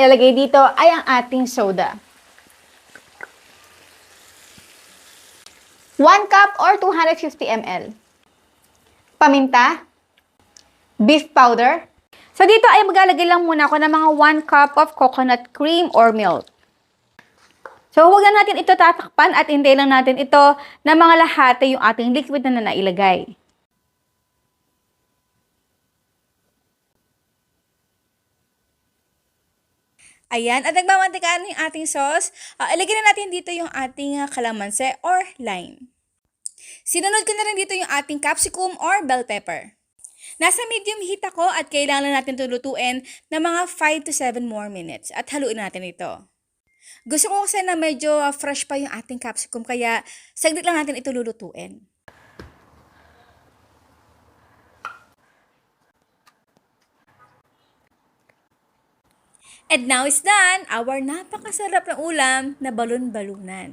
ilalagay dito ay ang ating soda. 1 cup or 250 ml. Paminta. Beef powder. So dito ay maglalagay lang muna ako ng mga 1 cup of coconut cream or milk. So huwag na natin ito tatakpan at hindi lang natin ito na mga lahati yung ating liquid na nailagay. Ayan, at nagmamantikaan yung ating sauce. Ilagay na natin dito yung ating kalamansi or lime. Sinunod ko na rin dito yung ating capsicum or bell pepper. Nasa medium heat ako at kailangan natin ito lutuin na mga 5 to 7 more minutes at haluin natin ito. Gusto ko kasi na medyo fresh pa yung ating capsicum kaya saglit lang natin ito lulutuin. And now is done, our napakasarap na ulam na balon-balunan.